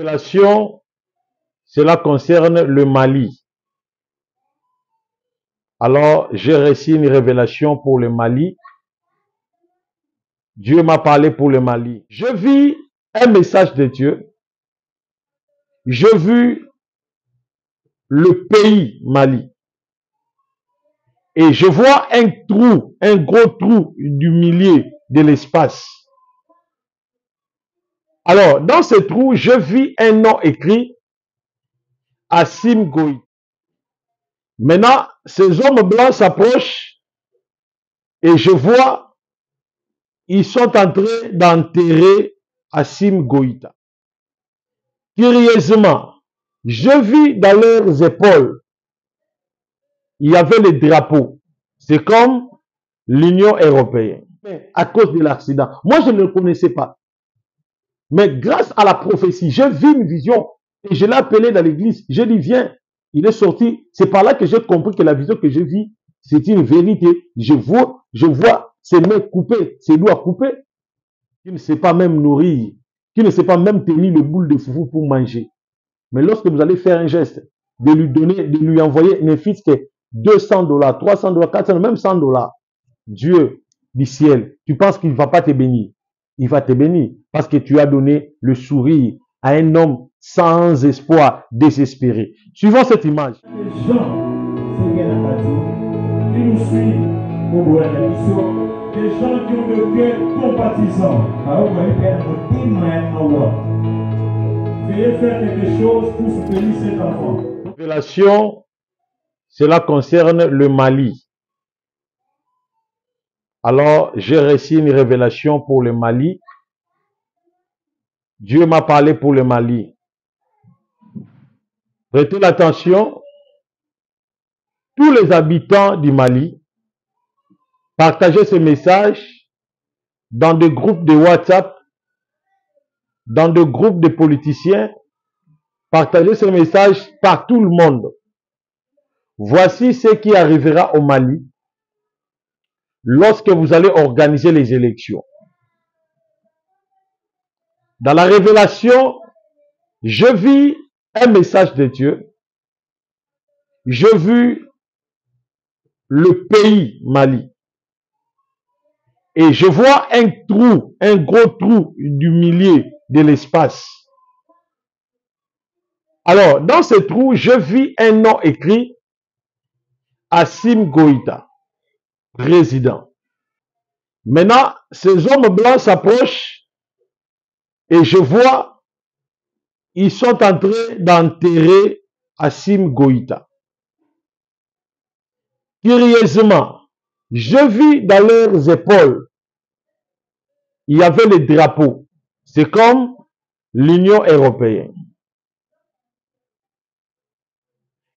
Révélation, cela concerne le Mali. Alors, j'ai reçu une révélation pour le Mali. Dieu m'a parlé pour le Mali. Je vis un message de Dieu. Je vis le pays Mali. Et je vois un trou, un gros trou du milieu de l'espace. Alors, dans ce trou, je vis un nom écrit Assimi Goïta. Maintenant, ces hommes blancs s'approchent et je vois, ils sont en train d'enterrer Assimi Goïta. Curieusement, je vis dans leurs épaules, il y avait les drapeaux. C'est comme l'Union européenne. Mais à cause de l'accident, moi je ne le connaissais pas. Mais grâce à la prophétie, j'ai vu une vision et je l'ai appelé dans l'église. J'ai dit, viens. Il est sorti. C'est par là que j'ai compris que la vision que j'ai vue, c'est une vérité. Je vois ses mains coupées, ses doigts coupés. Qui ne sait pas même nourrir, qui ne sait pas même tenir le boule de foufou pour manger. Mais lorsque vous allez faire un geste, de lui donner, de lui envoyer ne fût-ce que $200, $300, $400, même $100, Dieu du ciel, tu penses qu'il ne va pas te bénir? Il va te bénir parce que tu as donné le sourire à un homme sans espoir, désespéré. Suivons cette image. Les gens, qui nous suivent au bout de l'émission, des gens qui ont le cœur compatissant. Veuillez faire quelque chose pour soutenir cet enfant. Révélation, cela concerne le Mali. Alors, j'ai reçu une révélation pour le Mali. Dieu m'a parlé pour le Mali. Prêtez l'attention. Tous les habitants du Mali, partagez ce message dans des groupes de WhatsApp, dans des groupes de politiciens. Partagez ce message par tout le monde. Voici ce qui arrivera au Mali lorsque vous allez organiser les élections. Dans la révélation, je vis un message de Dieu. Je vis le pays Mali. Et je vois un trou, un gros trou du milieu de l'espace. Alors, dans ce trou, je vis un nom écrit Assimi Goïta, président. Maintenant, ces hommes blancs s'approchent et je vois, ils sont en train d'enterrer Assimi Goïta. Curieusement, je vis dans leurs épaules, il y avait les drapeaux. C'est comme l'Union européenne.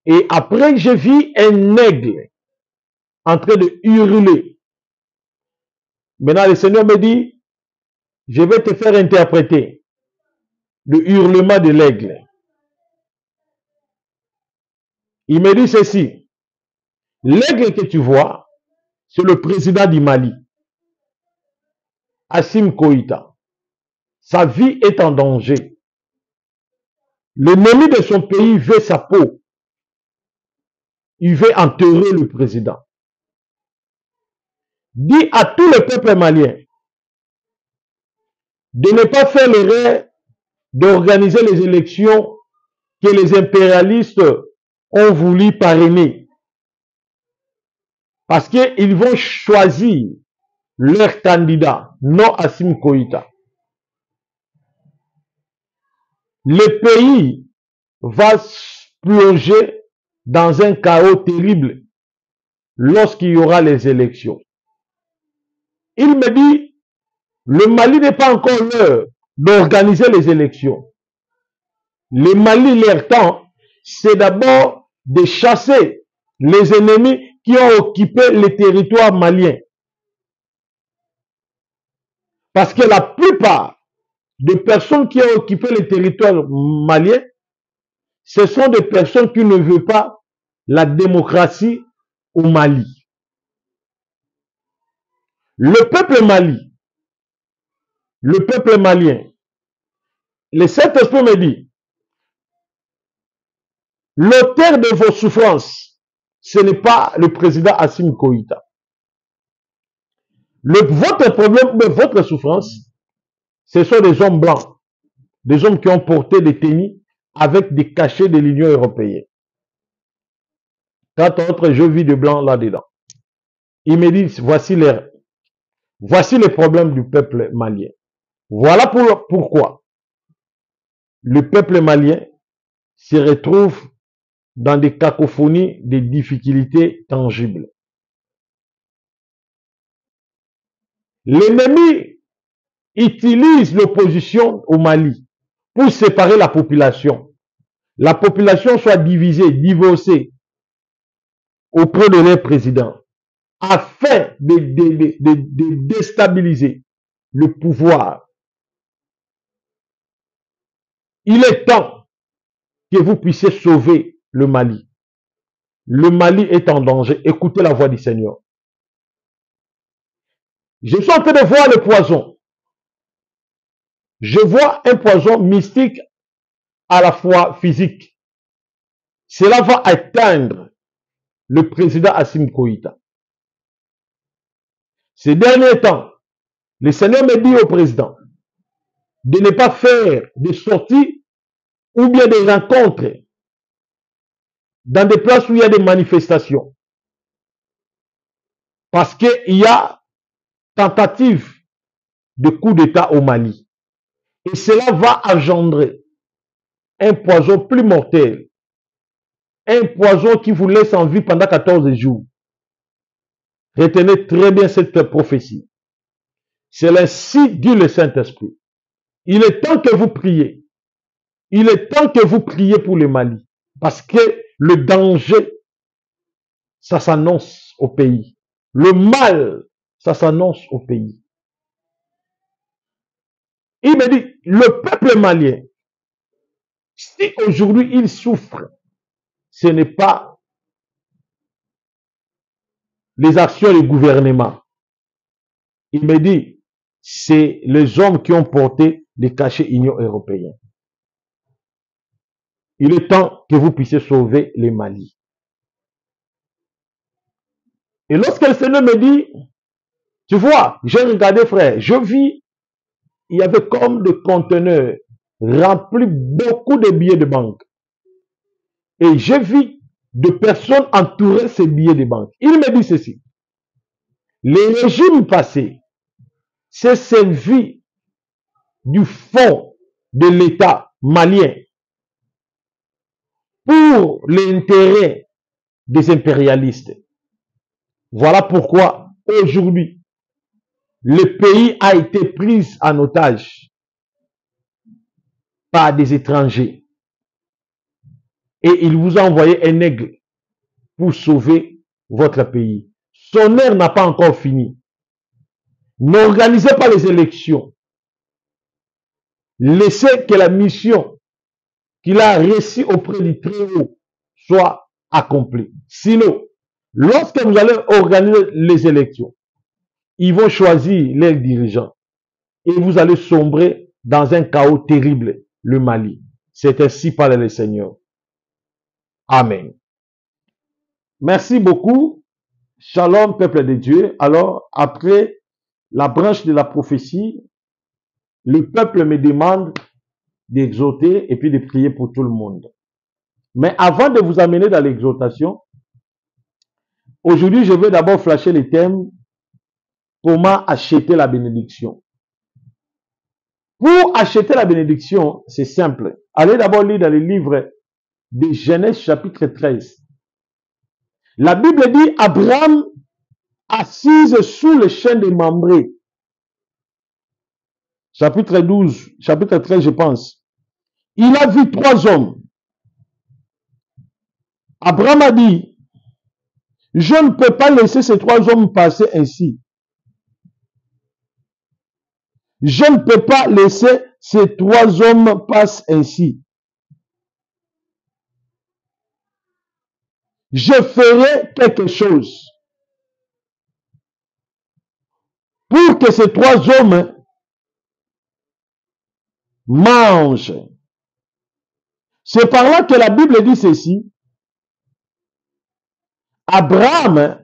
Et après, je vis un aigle en train de hurler. Maintenant, le Seigneur me dit, je vais te faire interpréter le hurlement de l'aigle. Il me dit ceci. L'aigle que tu vois, c'est le président du Mali, Assimi Goïta. Sa vie est en danger. L'ennemi de son pays veut sa peau. Il veut enterrer le président. Dis à tout le peuple malien de ne pas faire l'erreur d'organiser les élections que les impérialistes ont voulu parrainer. Parce qu'ils vont choisir leur candidat, non Assimi Goïta. Le pays va plonger dans un chaos terrible lorsqu'il y aura les élections. Il me dit, le Mali n'est pas encore l'heure d'organiser les élections. Le Mali, leur temps, c'est d'abord de chasser les ennemis qui ont occupé les territoires maliens. Parce que la plupart des personnes qui ont occupé les territoires maliens, ce sont des personnes qui ne veulent pas la démocratie au Mali. Le peuple malien, le Saint-Esprit me dit, l'auteur de vos souffrances, ce n'est pas le président Assimi Goïta. Votre problème, votre souffrance, ce sont des hommes blancs, des hommes qui ont porté des tenues avec des cachets de l'Union européenne. Quand autre, je vis de blanc là-dedans. Ils me disent, voici les problèmes du peuple malien. Voilà pourquoi le peuple malien se retrouve dans des cacophonies, des difficultés tangibles. L'ennemi utilise l'opposition au Mali pour séparer la population. La population soit divisée, divorcée auprès de leur président, afin de déstabiliser le pouvoir. Il est temps que vous puissiez sauver le Mali. Le Mali est en danger. Écoutez la voix du Seigneur. Je suis en train de voir le poison. Je vois un poison mystique à la fois physique. Cela va atteindre le président Assimi Goïta. Ces derniers temps, le Seigneur me dit au président de ne pas faire des sorties ou bien des rencontres dans des places où il y a des manifestations. Parce qu'il y a tentative de coup d'État au Mali. Et cela va engendrer un poison plus mortel. Un poison qui vous laisse en vie pendant 14 jours. Retenez très bien cette prophétie. C'est ainsi dit le Saint-Esprit. Il est temps que vous priez. Il est temps que vous priez pour le Mali. Parce que le danger, ça s'annonce au pays. Le mal, ça s'annonce au pays. Il me dit, le peuple malien, si aujourd'hui il souffre, ce n'est pas les actions du gouvernement. Il me dit, c'est les hommes qui ont porté des cachets Union européenne. Il est temps que vous puissiez sauver les Mali. Et lorsque le Seigneur me dit, tu vois, j'ai regardé frère, je vis, il y avait comme des conteneurs remplis beaucoup de billets de banque. Et j'ai vu de personnes entourer ces billets de banque. Il me dit ceci. Le régime passé s'est servi du fonds de l'État malien pour l'intérêt des impérialistes. Voilà pourquoi aujourd'hui, le pays a été pris en otage par des étrangers. Et il vous a envoyé un aigle pour sauver votre pays. Son heure n'a pas encore fini. N'organisez pas les élections. Laissez que la mission qu'il a reçue auprès du Très-Haut soit accomplie. Sinon, lorsque vous allez organiser les élections, ils vont choisir leurs dirigeants et vous allez sombrer dans un chaos terrible, le Mali. C'est ainsi parle le Seigneur. Amen. Merci beaucoup. Shalom, peuple de Dieu. Alors, après la branche de la prophétie, le peuple me demande d'exhorter et puis de prier pour tout le monde. Mais avant de vous amener dans l'exhortation, aujourd'hui, je vais d'abord flasher les thèmes. Comment acheter la bénédiction? Pour acheter la bénédiction, c'est simple. Allez d'abord lire dans le livre de Genèse chapitre 13. La Bible dit, Abraham, assise sous le chêne de Mamré, chapitre 12, chapitre 13, je pense. Il a vu 3 hommes. Abraham a dit, je ne peux pas laisser ces 3 hommes passer ainsi. Je ne peux pas laisser ces 3 hommes passer ainsi. Je ferai quelque chose pour que ces 3 hommes mangent. C'est par là que la Bible dit ceci. Abraham,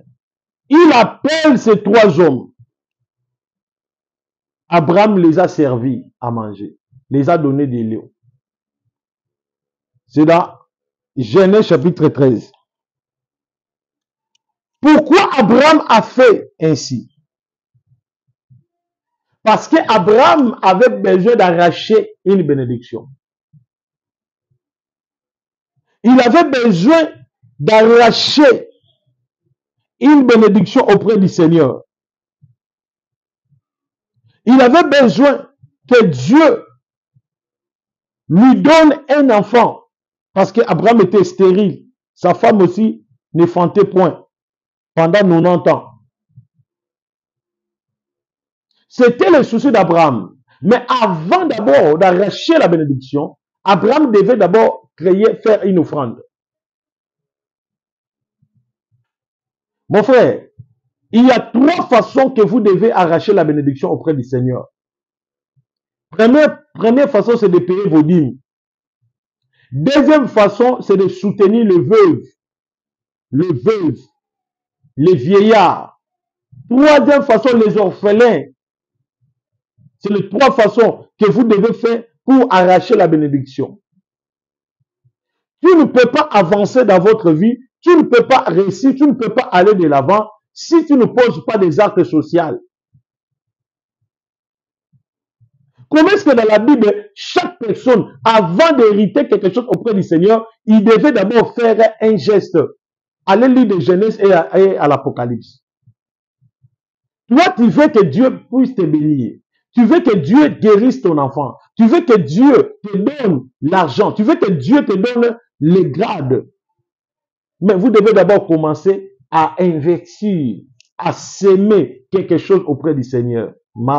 il appelle ces 3 hommes. Abraham les a servis à manger, les a donné des lions. C'est dans Genèse chapitre 13. Pourquoi Abraham a fait ainsi? Parce qu'Abraham avait besoin d'arracher une bénédiction. Il avait besoin d'arracher une bénédiction auprès du Seigneur. Il avait besoin que Dieu lui donne un enfant. Parce qu'Abraham était stérile. Sa femme aussi n'enfantait point pendant 90 ans. C'était le souci d'Abraham. Mais avant d'abord d'arracher la bénédiction, Abraham devait d'abord faire une offrande. Mon frère, il y a 3 façons que vous devez arracher la bénédiction auprès du Seigneur. Première façon, c'est de payer vos dîmes. Deuxième façon, c'est de soutenir les veuves, les vieillards. Troisième façon, les orphelins. C'est les 3 façons que vous devez faire pour arracher la bénédiction. Tu ne peux pas avancer dans votre vie, tu ne peux pas réussir, tu ne peux pas aller de l'avant si tu ne poses pas des actes sociaux. Comment est-ce que dans la Bible, chaque personne, avant d'hériter quelque chose auprès du Seigneur, il devait d'abord faire un geste. Allez lire de Genèse et à l'Apocalypse. Toi, tu veux que Dieu puisse te bénir. Tu veux que Dieu guérisse ton enfant. Tu veux que Dieu te donne l'argent. Tu veux que Dieu te donne les grades. Mais vous devez d'abord commencer à investir, à s'aimer quelque chose auprès du Seigneur. Vous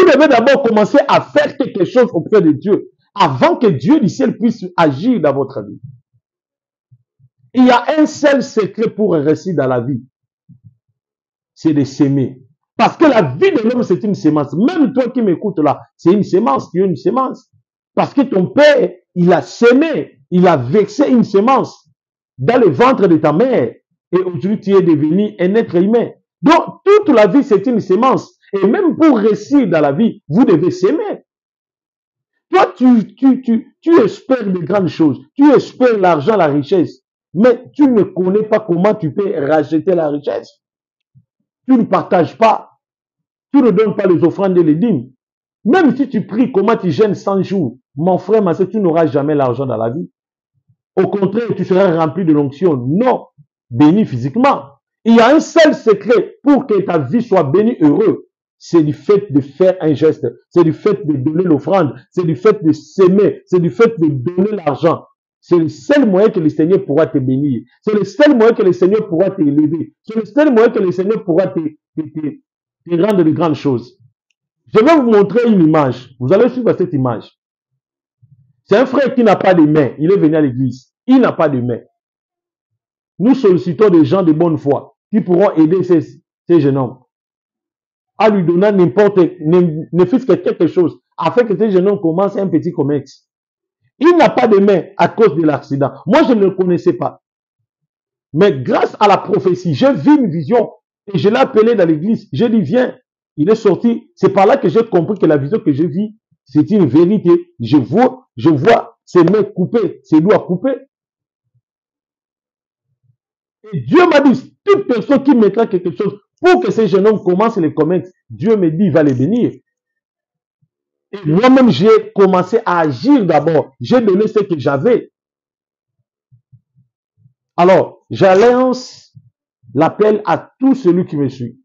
devez d'abord commencer à faire quelque chose auprès de Dieu avant que Dieu du ciel puisse agir dans votre vie. Il y a un seul secret pour réussir dans la vie. C'est de s'aimer. Parce que la vie de l'homme, c'est une sémence. Même toi qui m'écoutes là, c'est une sémence. Tu es une sémence. Parce que ton père, il a sémé, il a vexé une sémence dans le ventre de ta mère. Et aujourd'hui, tu es devenu un être humain. Donc, toute la vie, c'est une sémence. Et même pour réussir dans la vie, vous devez s'aimer. Toi, tu espères de grandes choses. Tu espères l'argent, la richesse. Mais tu ne connais pas comment tu peux racheter la richesse. Tu ne partages pas. Tu ne donnes pas les offrandes et les dîmes. Même si tu pries, comment tu gênes 100 jours, mon frère, ma soeur, tu n'auras jamais l'argent dans la vie. Au contraire, tu seras rempli de l'onction. Non, béni physiquement. Il y a un seul secret pour que ta vie soit bénie, heureux. C'est du fait de faire un geste. C'est du fait de donner l'offrande. C'est du fait de s'aimer. C'est du fait de donner l'argent. C'est le seul moyen que le Seigneur pourra te bénir. C'est le seul moyen que le Seigneur pourra t'élever. C'est le seul moyen que le Seigneur pourra te rendre de grandes choses. Je vais vous montrer une image. Vous allez suivre cette image. C'est un frère qui n'a pas de main. Il est venu à l'église. Il n'a pas de main. Nous sollicitons des gens de bonne foi qui pourront aider ces jeunes hommes à lui donner ne fût-ce que quelque chose afin que ces jeunes hommes commencent un petit commerce. Il n'a pas de main à cause de l'accident. Moi, je ne le connaissais pas. Mais grâce à la prophétie, j'ai vu une vision et je l'ai appelé dans l'église. J'ai dit, viens. Il est sorti. C'est par là que j'ai compris que la vision que j'ai vue, c'est une vérité. Je vois ses mains coupées, ses doigts coupés. Et Dieu m'a dit, toute personne qui mettra quelque chose pour que ces jeunes hommes commencent les commerces, Dieu me dit, il va les bénir. Et moi-même, j'ai commencé à agir d'abord. J'ai donné ce que j'avais. Alors, j'annonce l'appel à tout celui qui me suit.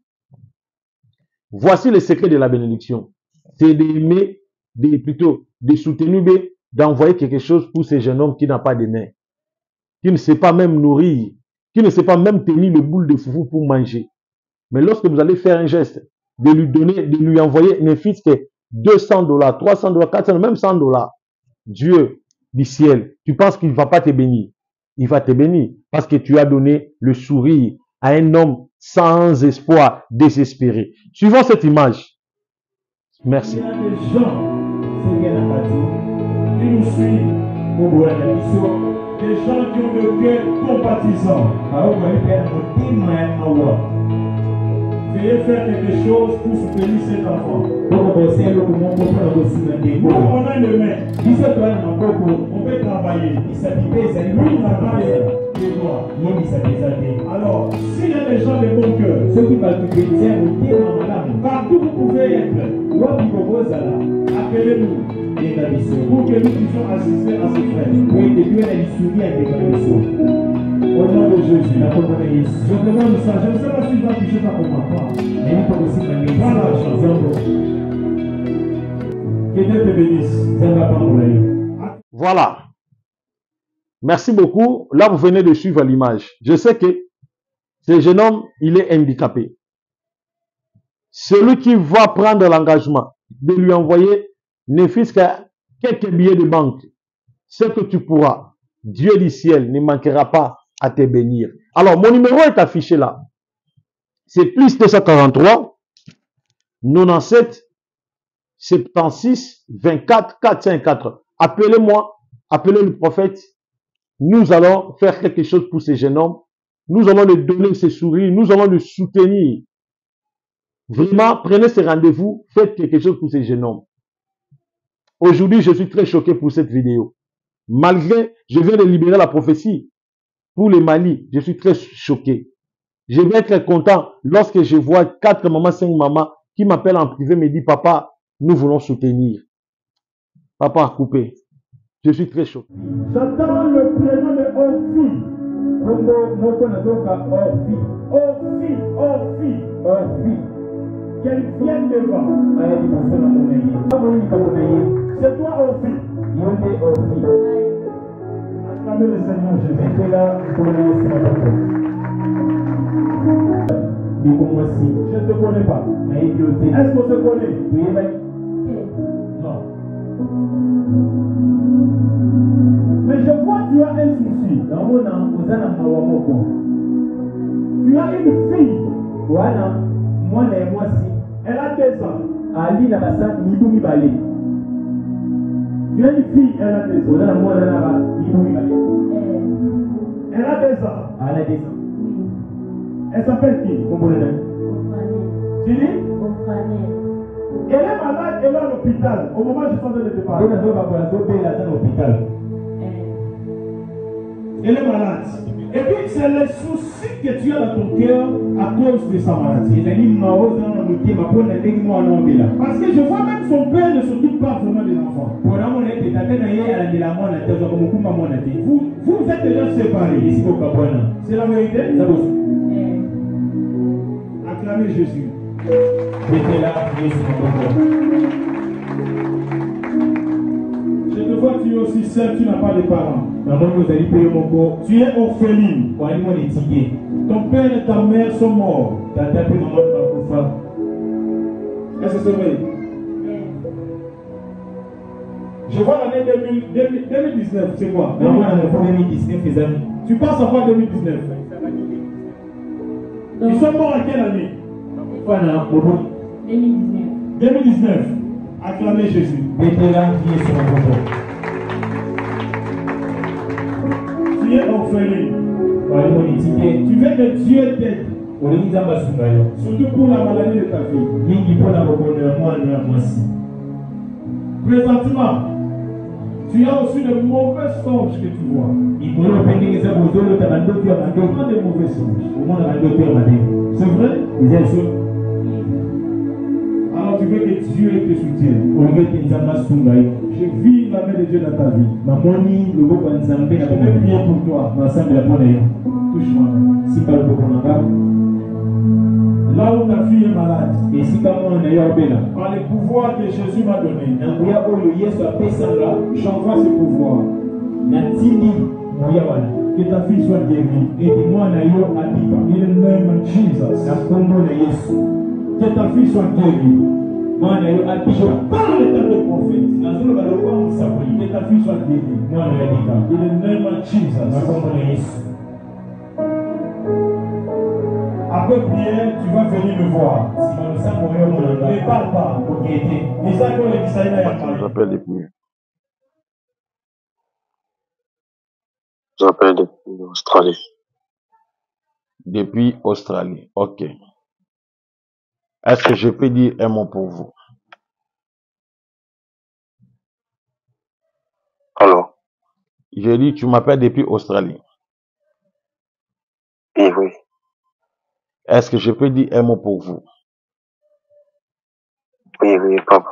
Voici le secret de la bénédiction. C'est d'aimer, de soutenir, d'envoyer quelque chose pour ces jeunes hommes qui n'ont pas de main, qui ne sait pas même nourrir, qui ne sait pas même tenir le boule de foufou pour manger. Mais lorsque vous allez faire un geste, de lui donner, de lui envoyer ne fût-ce que $200, $300, $400, même $100, Dieu du ciel, tu penses qu'il ne va pas te bénir? Il va te bénir parce que tu as donné le sourire à un homme sans espoir, désespéré. Suivons cette image. Merci. Il y a des gens, Seigneur Abadou, qui nous suivent, des gens qui ont le cœur compatissant. Veuillez faire quelque chose pour soutenir cet enfant. On a une main. On peut travailler. Lui n'a pas de droits. Alors, s'il y a des gens de bon cœur, partout vous pouvez être, appelez-nous pour que nous puissions assister à ce frère. Au nom de Jésus. Je te demande ça. Je ne sais pas si tu vas toucher ta commande. Prends l'argent. Que Dieu te bénisse. Voilà. Merci beaucoup. Là, vous venez de suivre l'image. Je sais que ce jeune homme, il est handicapé. Celui qui va prendre l'engagement de lui envoyer ne fût-ce qu'à quelques billets de banque, ce que tu pourras, Dieu du ciel ne manquera pas à te bénir. Alors, mon numéro est affiché là. C'est plus 243 97 76 24 454. Appelez-moi, appelez le prophète. Nous allons faire quelque chose pour ces jeunes hommes. Nous allons lui donner ses sourires. Nous allons le soutenir. Vraiment, prenez ce rendez-vous. Faites quelque chose pour ces jeunes hommes. Aujourd'hui, je suis très choqué pour cette vidéo. Malgré, je viens de libérer la prophétie pour le Mali. Je suis très choqué. Je vais être content lorsque je vois 4 mamans, 5 mamans qui m'appellent en privé, me disent, papa, nous voulons soutenir. Papa a coupé. Je suis très choqué. J'attends le prénom de Orphi. Orphi. Qu'elle vienne devant. C'est toi Orphi. Acclamez le Seigneur Jésus. Je ne te connais pas. Est-ce qu'on se connaît? Non. Mais je vois que tu as un souci. Tu as une fille. Elle a 2 ans. Tu as une fille, elle a 2 ans. Elle a 2 ans. Elle s'appelle qui? Tu dis? Elle est malade, elle est à l'hôpital. Au moment où je suis en train de te parler. Elle est malade. Et puis c'est le souci que tu as dans ton cœur à cause de sa maladie. Parce que je vois même son père ne s'occupe pas vraiment des enfants. Vous êtes déjà séparés. C'est la vérité? Acclamez Jésus. Je te vois, tu es aussi seul, tu n'as pas de parents. Tu es orpheline. Ton père et ta mère sont morts. Est-ce que c'est vrai? Je vois l'année 2019, c'est quoi? 2019. Tu penses à quoi 2019? Ils sont morts à quelle année? 2019. Acclamez Jésus. Tu es orpheline. Tu veux que Dieu t'aide. Surtout pour la maladie de ta fille. Présentement, tu as aussi de mauvais songes que tu vois. Pas de mauvais songes. C'est vrai? Alors tu veux que Dieu te soutienne. Je vis la main de Dieu dans ta vie. Je vais prier pour toi. Touche-moi. Là où ta fille est malade, par le pouvoir que Jésus m'a donné, j'envoie ce pouvoir. Que ta fille soit guérie. In the name of Jesus. Que ta fille soit guérie. Je parle dans le prophète. Que ta fille soit guérie. In the name of Jesus. Après prière, tu vas venir me voir. Ne parle pas. Je vous appelle depuis. j'appelle depuis Australie. Depuis Australie. Ok. Est-ce que je peux dire un mot pour vous? Alors, J'ai dit, tu m'appelles depuis Australie. oui, oui, Est-ce que je peux dire un mot pour vous? oui, oui, papa.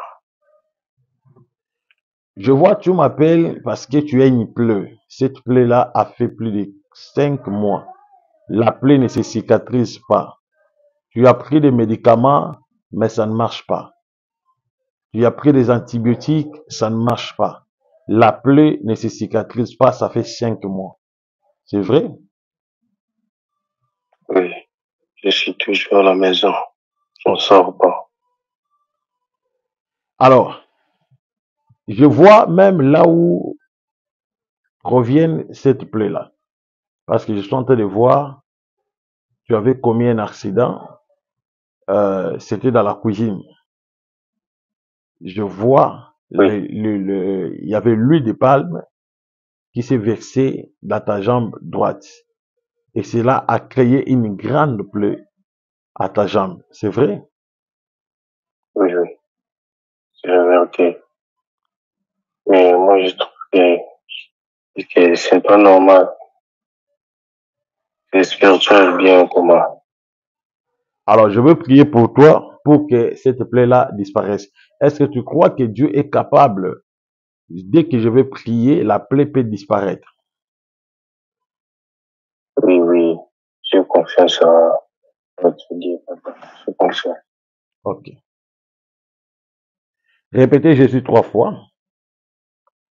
Je vois, tu m'appelles parce que tu as une plaie. Cette plaie-là a fait plus de 5 mois. La plaie ne se cicatrise pas. Tu as pris des médicaments, mais ça ne marche pas. Tu as pris des antibiotiques, ça ne marche pas. La plaie ne se cicatrise pas, ça fait 5 mois. C'est vrai? Oui, je suis toujours à la maison. Je ne Ok. sors pas. Alors, je vois même là où provient cette plaie-là. Parce que je suis en train de voir, tu avais commis un accident. C'était dans la cuisine. Je vois, Oui, il y avait l'huile de palme qui s'est versée dans ta jambe droite. Et cela a créé une grande plaie à ta jambe. C'est vrai? oui, oui, c'est la vérité. Mais moi, je trouve que c'est pas normal. C'est spirituel bien comment. Alors, je veux prier pour toi pour que cette plaie-là disparaisse. Est-ce que tu crois que Dieu est capable, dès que je vais prier, la plaie peut disparaître? Oui, oui, j'ai confiance à votre Dieu, papa. Je confiance. Ok. Répétez Jésus 3 fois.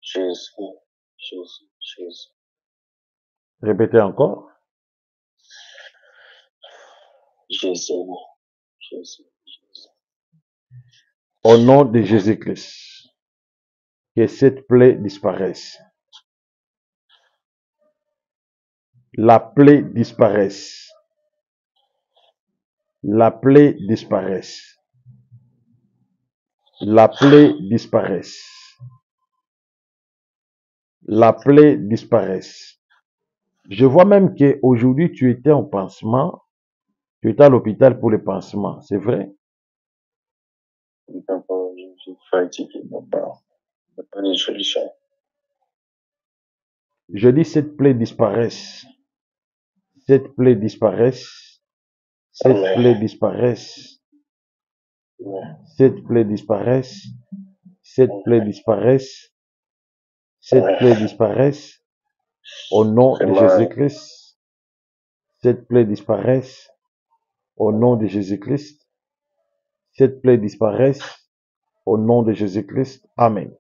Jésus, Jésus, Jésus. Répétez encore. Jésus, Jésus, Jésus. Au nom de Jésus-Christ, que cette plaie disparaisse. La plaie disparaisse. La plaie disparaisse. La plaie disparaisse. La plaie disparaisse. Je vois même qu'aujourd'hui, tu étais en pansement. Tu étais à l'hôpital pour le pansement. C'est vrai? Oui, papa, je suis fatigué, papa. Il n'y a pas de solution. Je dis cette plaie disparaisse. Cette plaie disparaisse. Cette Amen. plaie disparaisse. Amen. Cette plaie disparaisse. Cette plaie disparaisse. Cette plaie Amen. disparaisse. Au nom de Vraiment, Jésus-Christ. Cette plaie disparaisse. Au nom de Jésus-Christ. Cette plaie disparaisse. Au nom de Jésus-Christ. Amen.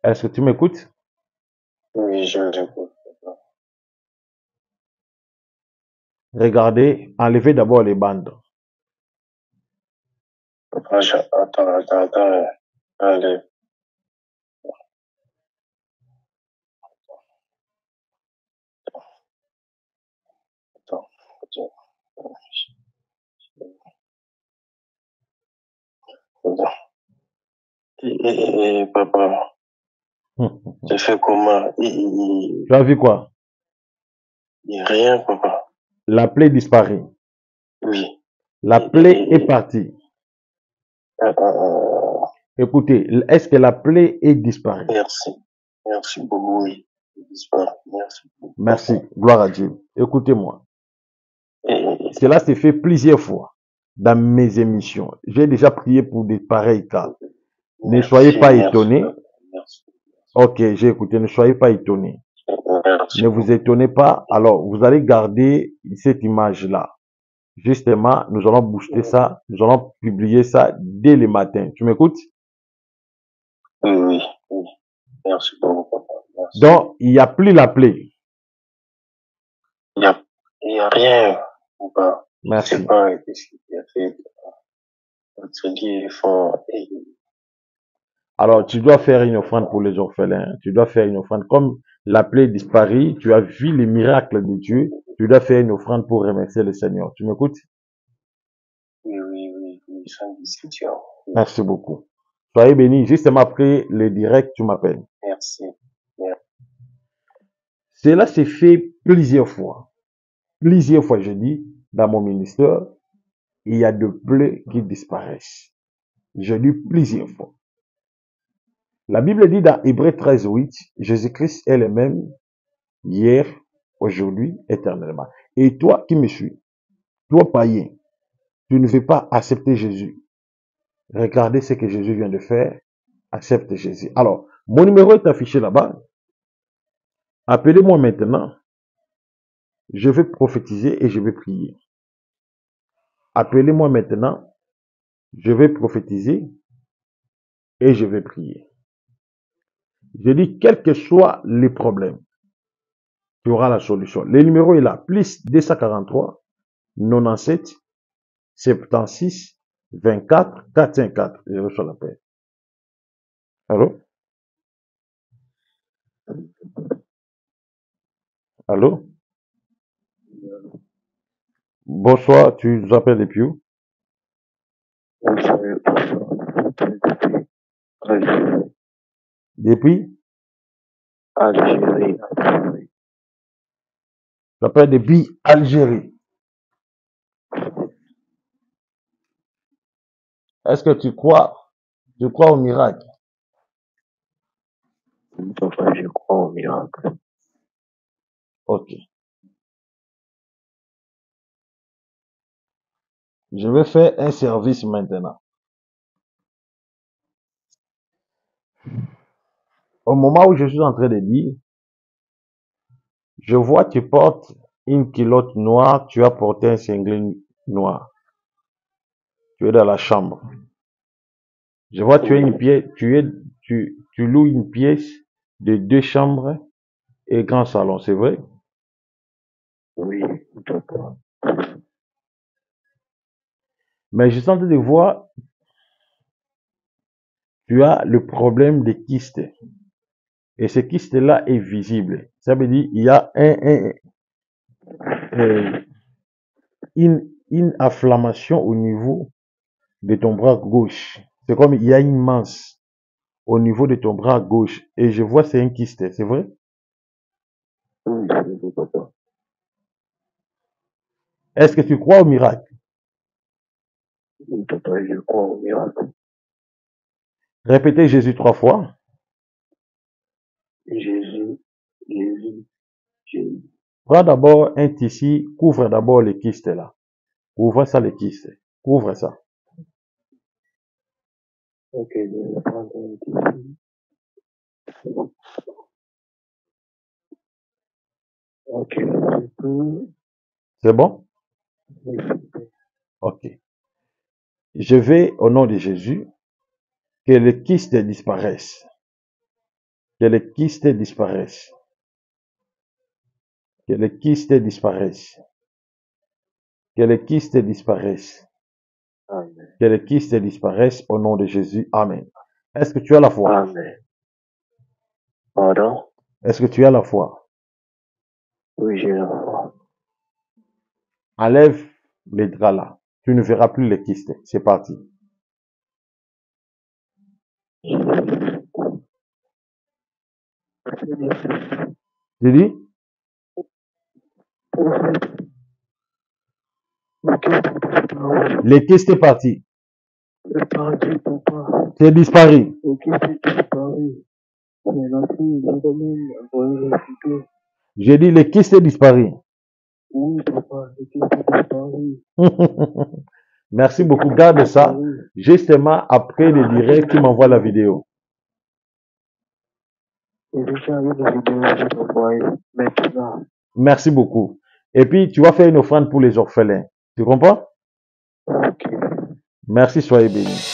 Est-ce que tu m'écoutes? oui, je l'écoute, papa. Regardez, enlevez d'abord les bandes. Papa, attends. Allez, attends. Attends. Papa, j'ai fait comment? Tu as vu quoi? Rien, papa. La plaie disparaît. Oui. La plaie est partie. Écoutez, est-ce que la plaie est disparue? Merci. Merci beaucoup, oui. Merci beaucoup. Merci. Gloire à Dieu. Écoutez-moi. Et- Cela s'est fait plusieurs fois dans mes émissions. J'ai déjà prié pour des pareils cas. Ne soyez pas étonnés. Merci. Ok, j'ai écouté. Ne soyez pas étonnés. Merci Ne beaucoup. vous étonnez pas. Alors, vous allez garder cette image-là. Justement, nous allons booster ça. Nous allons publier ça dès le matin. Tu m'écoutes? Oui, oui, oui. Merci beaucoup, papa. Merci. Donc, il n'y a plus la plaie. Il y a rien, papa. Je Merci. sais pas qu'est-ce qu'il a fait. Votre Dieu est fort. Alors, tu dois faire une offrande pour les orphelins. Tu dois faire une offrande. Comme la plaie disparue, tu as vu les miracles de Dieu. Tu dois faire une offrande pour remercier le Seigneur. Tu m'écoutes? Oui, sans discussion. Merci beaucoup. Soyez bénis. Justement après le direct, tu m'appelles. Merci. Cela s'est fait plusieurs fois. Plusieurs fois, je dis, dans mon ministère, il y a des plaies qui disparaissent. Je dis plusieurs fois. La Bible dit dans Hébreux 13:8, Jésus-Christ est le même hier, aujourd'hui, éternellement. Et toi qui me suis, toi païen, tu ne veux pas accepter Jésus. Regardez ce que Jésus vient de faire. Accepte Jésus. Alors, mon numéro est affiché là-bas. Appelez-moi maintenant. Je vais prophétiser et je vais prier. Appelez-moi maintenant. Je vais prophétiser et je vais prier. Je dis, quel que soit le problème, tu auras la solution. Le numéro est là. Plus 243 97 76 24 454. Je reçois l'appel. Allô? Allô? Bonsoir, tu nous appelles depuis où? Depuis? Algérie. Tu appelles depuis Algérie. Est-ce que tu crois au miracle? Papa, je crois au miracle. Ok. Je vais faire un service maintenant. Au moment où je suis en train de dire, je vois que tu portes une culotte noire, tu as porté un cinglet noir. Tu es dans la chambre. Je vois que tu as une pièce, tu loues une pièce de 2 chambres et grand salon, c'est vrai? Oui, papa. Mais je suis en train de voir, tu as le problème des kystes. Et ce kyste-là est visible. Ça veut dire il y a une inflammation au niveau de ton bras gauche. C'est comme il y a une masse au niveau de ton bras gauche. Et je vois c'est un kyste, c'est vrai? Oui, papa. Est-ce que tu crois au miracle? Oui, papa, je crois au miracle. Répétez Jésus 3 fois. Jésus, Jésus, Jésus. Prends d'abord un tissu, couvre d'abord les kystes là. Couvre ça les kystes. Couvre ça. Ok, je vais prendre un petit. Ok, je peux. C'est bon? Oui, Ok. Je vais, au nom de Jésus, que les kystes disparaissent. Que les kystes disparaissent. Que les kystes disparaissent. Que les kystes disparaissent. Amen. Que les kystes disparaissent au nom de Jésus. Amen. Est-ce que tu as la foi? Amen. Pardon? Est-ce que tu as la foi? Oui, j'ai la foi. Enlève les draps là. Tu ne verras plus les kystes. C'est parti. Tu dis? Les kystes est parti. C'est parti, papa. C'est disparu. Ok, c'est disparu. Mais la fille, j'ai quand même envoyé les photos. J'ai dit les kystes est disparu. Oui, papa, c'est disparu. Merci beaucoup. Garde ça. Justement, après le direct, tu m'envoies la vidéo. Et déjà, avec la vidéo, je vais t'envoyer maintenant. Merci beaucoup. Et puis, tu vas faire une offrande pour les orphelins. Tu comprends? Ok. Merci, soyez bénis.